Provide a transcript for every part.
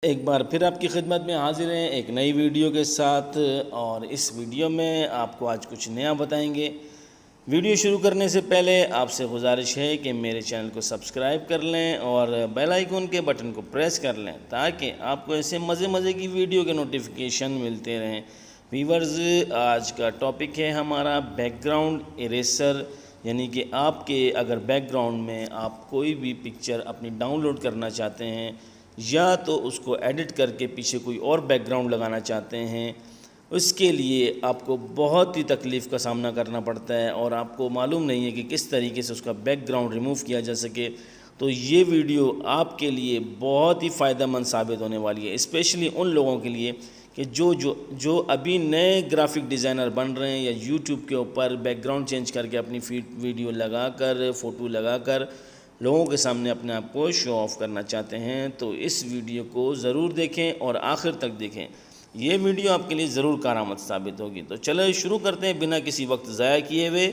एक बार फिर आपकी खिदमत में हाजिर हैं एक नई वीडियो के साथ। और इस वीडियो में आपको आज कुछ नया बताएंगे। वीडियो शुरू करने से पहले आपसे गुजारिश है कि मेरे चैनल को सब्सक्राइब कर लें और बेल आइकन के बटन को प्रेस कर लें ताकि आपको ऐसे मज़े की वीडियो के नोटिफिकेशन मिलते रहें। व्यूअर्स, आज का टॉपिक है हमारा बैकग्राउंड इरेजर, यानी कि आपके अगर बैकग्राउंड में आप कोई भी पिक्चर अपनी डाउनलोड करना चाहते हैं या तो उसको एडिट करके पीछे कोई और बैकग्राउंड लगाना चाहते हैं, उसके लिए आपको बहुत ही तकलीफ़ का सामना करना पड़ता है और आपको मालूम नहीं है कि किस तरीके से उसका बैकग्राउंड रिमूव किया जा सके। तो ये वीडियो आपके लिए बहुत ही फ़ायदेमंद साबित होने वाली है, स्पेशली उन लोगों के लिए कि जो अभी नए ग्राफिक डिज़ाइनर बन रहे हैं या यूट्यूब के ऊपर बैकग्राउंड चेंज करके अपनी वीडियो लगाकर फ़ोटो लगाकर लोगों के सामने अपने आप को शो ऑफ़ करना चाहते हैं। तो इस वीडियो को ज़रूर देखें और आखिर तक देखें, ये वीडियो आपके लिए ज़रूर कारआमद साबित होगी। तो चलो शुरू करते हैं बिना किसी वक्त ज़ाया किए हुए।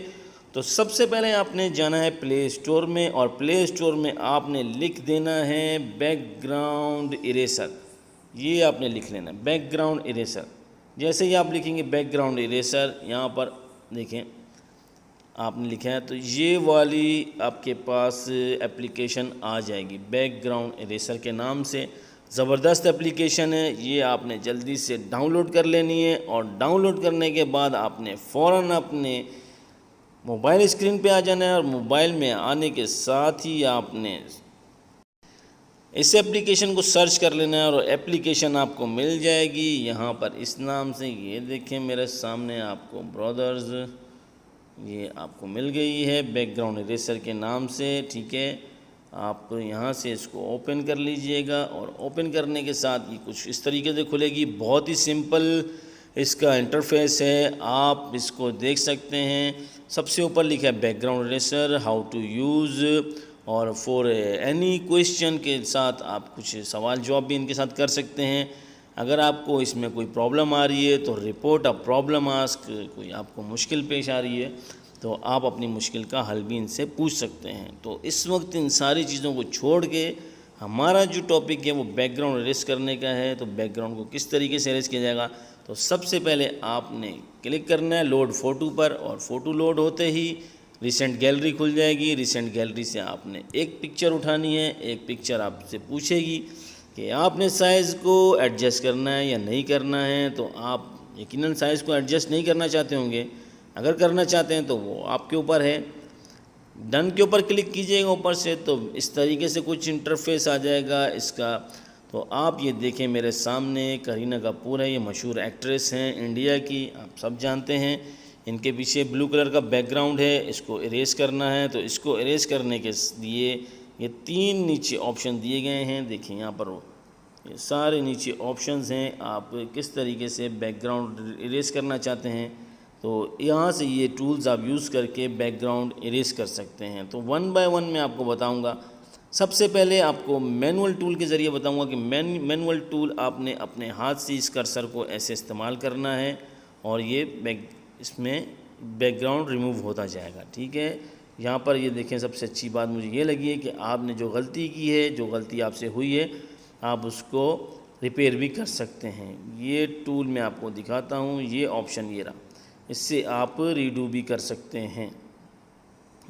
तो सबसे पहले आपने जाना है प्ले स्टोर में और प्ले स्टोर में आपने लिख देना है बैकग्राउंड इरेजर। ये आपने लिख लेना है बैकग्राउंड इरेजर। जैसे ही आप लिखेंगे बैकग्राउंड इरेजर, यहाँ पर देखें आपने लिखा है तो ये वाली आपके पास एप्लीकेशन आ जाएगी बैकग्राउंड इरेजर के नाम से। ज़बरदस्त एप्लीकेशन है, ये आपने जल्दी से डाउनलोड कर लेनी है और डाउनलोड करने के बाद आपने फ़ौरन अपने मोबाइल स्क्रीन पे आ जाना है और मोबाइल में आने के साथ ही आपने इस एप्लीकेशन को सर्च कर लेना है और एप्लीकेशन आपको मिल जाएगी यहाँ पर इस नाम से। ये देखें मेरे सामने आपको ब्रदर्स, ये आपको मिल गई है बैकग्राउंड इरेजर के नाम से। ठीक है, आप यहाँ से इसको ओपन कर लीजिएगा और ओपन करने के साथ ये कुछ इस तरीके से खुलेगी। बहुत ही सिंपल इसका इंटरफेस है, आप इसको देख सकते हैं। सबसे ऊपर लिखा है background eraser how to use, और फॉर एनी क्वेश्चन के साथ आप कुछ सवाल जवाब भी इनके साथ कर सकते हैं। अगर आपको इसमें कोई प्रॉब्लम आ रही है तो रिपोर्ट अ प्रॉब्लम आस्क, कोई आपको मुश्किल पेश आ रही है तो आप अपनी मुश्किल का हल भी इनसे पूछ सकते हैं। तो इस वक्त इन सारी चीज़ों को छोड़ के हमारा जो टॉपिक है वो बैकग्राउंड इरेज करने का है। तो बैकग्राउंड को किस तरीके से इरेज किया जाएगा, तो सबसे पहले आपने क्लिक करना है लोड फ़ोटो पर और फ़ोटो लोड होते ही रिसेंट गैलरी खुल जाएगी। रिसेंट गैलरी से आपने एक पिक्चर उठानी है। एक पिक्चर आपसे पूछेगी कि आपने साइज़ को एडजस्ट करना है या नहीं करना है। तो आप यकीनन साइज़ को एडजस्ट नहीं करना चाहते होंगे, अगर करना चाहते हैं तो वो आपके ऊपर है। डन के ऊपर क्लिक कीजिएगा ऊपर से, तो इस तरीके से कुछ इंटरफेस आ जाएगा इसका। तो आप ये देखें मेरे सामने करीना कपूर है, ये मशहूर एक्ट्रेस हैं इंडिया की, आप सब जानते हैं। इनके पीछे ब्लू कलर का बैकग्राउंड है, इसको इरेज करना है। तो इसको इरेज करने के लिए ये 3 नीचे ऑप्शन दिए गए हैं, देखिए यहाँ पर ये सारे नीचे ऑप्शंस हैं। आप किस तरीके से बैकग्राउंड इरेज करना चाहते हैं तो यहाँ से ये टूल्स आप यूज़ करके बैकग्राउंड इरेज कर सकते हैं। तो 1 बाय 1 मैं आपको बताऊँगा। सबसे पहले आपको मैनुअल टूल के ज़रिए बताऊँगा कि मैनुअल टूल आपने अपने हाथ से इस कर्सर को ऐसे इस्तेमाल करना है और ये इसमें बैकग्राउंड रिमूव होता जाएगा। ठीक है, यहाँ पर ये देखें, सबसे अच्छी बात मुझे ये लगी है कि आपने जो गलती की है, जो गलती आपसे हुई है, आप उसको रिपेयर भी कर सकते हैं। ये टूल मैं आपको दिखाता हूँ, ये ऑप्शन ये रहा, इससे आप रीडू भी कर सकते हैं।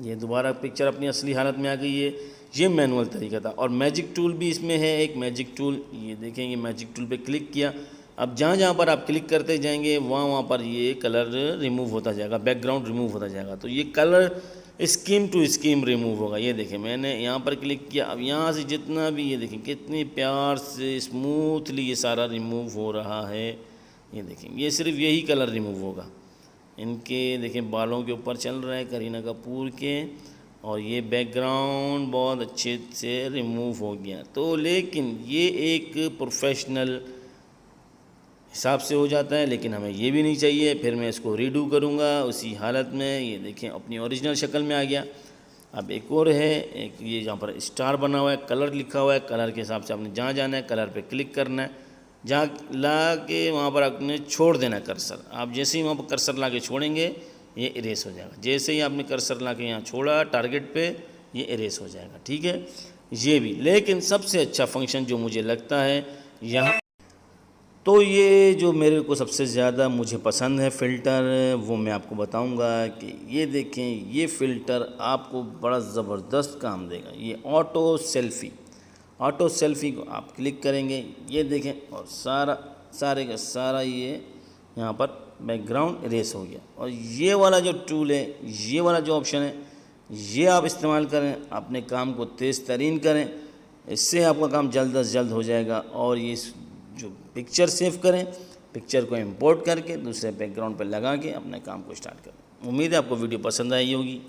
ये दोबारा पिक्चर अपनी असली हालत में आ गई है। ये मैनुअल तरीका था। और मैजिक टूल भी इसमें है, एक मैजिक टूल, ये देखें, ये मैजिक टूल पे क्लिक किया। अब जहाँ पर आप क्लिक करते जाएंगे वहाँ पर ये कलर रिमूव होता जाएगा, बैकग्राउंड रिमूव होता जाएगा। तो ये colour scheme to scheme remove होगा। ये देखें मैंने यहाँ पर क्लिक किया, अब यहाँ से जितना भी ये देखें कितनी प्यार से स्मूथली ये सारा रिमूव हो रहा है। ये देखें, ये सिर्फ यही कलर रिमूव होगा। इनके देखें बालों के ऊपर चल रहा है करीना कपूर के, और ये बैकग्राउंड बहुत अच्छे से रिमूव हो गया। तो लेकिन ये एक प्रोफेशनल हिसाब से हो जाता है, लेकिन हमें ये भी नहीं चाहिए। फिर मैं इसको रीडू करूँगा उसी हालत में। ये देखें अपनी ओरिजिनल शक्ल में आ गया। अब एक और है, एक ये जहाँ पर स्टार बना हुआ है, कलर लिखा हुआ है, कलर के हिसाब से आपने जहाँ जाना है कलर पे क्लिक करना है, जहाँ ला के वहाँ पर आपने छोड़ देना है कर्सर। आप जैसे ही वहाँ पर कर्सर ला के छोड़ेंगे ये इरेज हो जाएगा। जैसे ही आपने कर्सर ला के यहाँ छोड़ा टारगेट पे, ये इरेज हो जाएगा। ठीक है, ये भी। लेकिन सबसे अच्छा फंक्शन जो मुझे लगता है यहाँ तो ये जो मेरे को सबसे ज़्यादा मुझे पसंद है फ़िल्टर, वो मैं आपको बताऊंगा कि ये देखें, ये फ़िल्टर आपको बड़ा ज़बरदस्त काम देगा। ये ऑटो सेल्फ़ी को आप क्लिक करेंगे, ये देखें, और सारे का सारा ये यहाँ पर बैकग्राउंड इरेज हो गया। और ये वाला जो टूल है, ये वाला जो ऑप्शन है, ये आप इस्तेमाल करें, अपने काम को तेज़ तरीन करें, इससे आपका काम जल्द अज जल्द हो जाएगा। और ये जो पिक्चर सेव करें, पिक्चर को इंपोर्ट करके दूसरे बैकग्राउंड पर लगा के अपने काम को स्टार्ट करें। उम्मीद है आपको वीडियो पसंद आई होगी।